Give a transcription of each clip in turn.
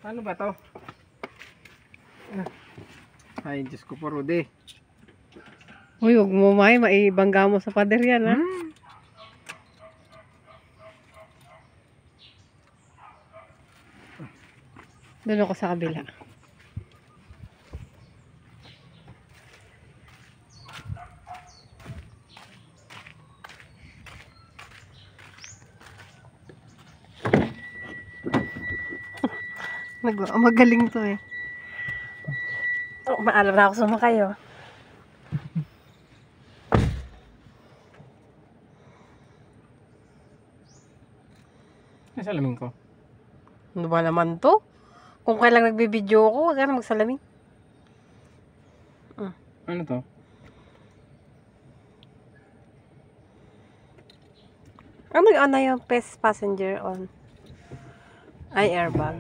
Paano ba to? Ay, Diyos ko po, Rudy. Uy, huwag mo maibangga mo sa pader yan, ha? Doon ako sa kabila. Magaling to eh. Oh, maalam na ako sumakay oh. Ay, salamin ko. Ano ba naman to? Kung kailang nagbibideo ako, huwag ka na magsalamin. Ano to? Ano yung passenger on? Ay, airbag.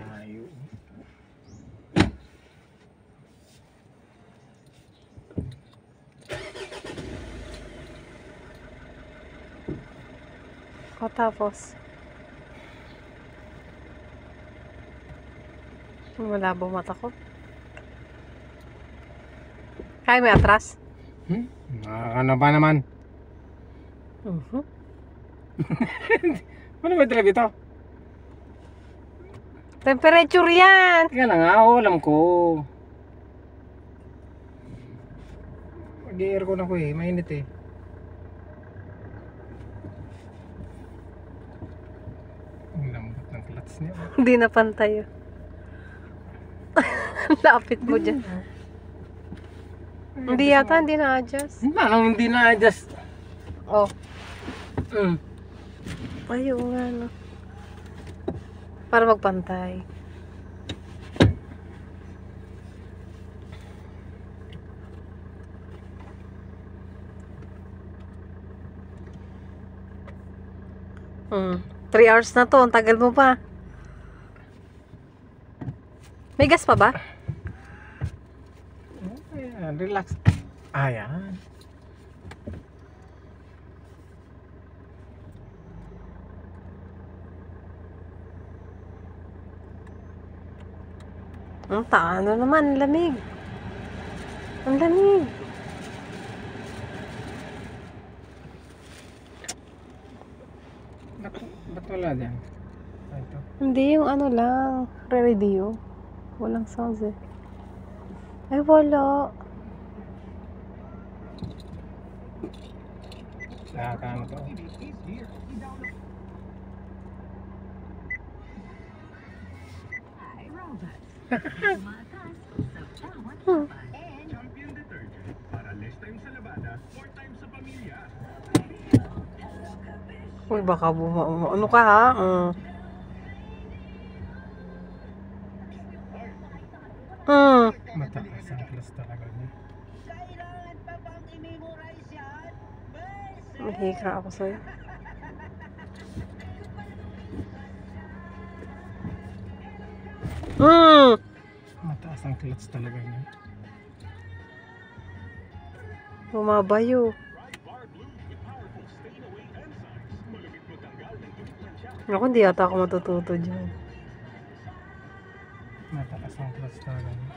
O tapos? Malabo mata ko. Kaya may atras? Ano ba naman? Ano ba drive ito? Temperature yan! Teka lang nga, alam ko. Mag-i-aircon ako eh, mainit eh. Ang lambot ng clutch niya. Hindi na pantay. Lapit mo dyan. Hindi yata, hindi na-adjust. Hindi na-adjust. Oh. Ay, oo nga, no. Para magpantay. Hmm. 3 hours na to. Ang tagal mo pa. May gas pa ba? Ayan, relax. Ayan. Ang taano naman, lamig. Ang lamig. Ba't wala dyan? Ito. Hindi, yung ano lang, re-radio. Walang sounds eh. Ay, wala. Nakakaano to? Champion detergent para less time sa labada, more time sa pamilya. Uy, baka ano ka ha? Mataas ang class talaga niya. Mahika ako sa'yo. Mataas ang clutch talaga niya. Bumabayo. Ako, hindi yata ako matututo dyan. Mataas ang clutch talaga niya.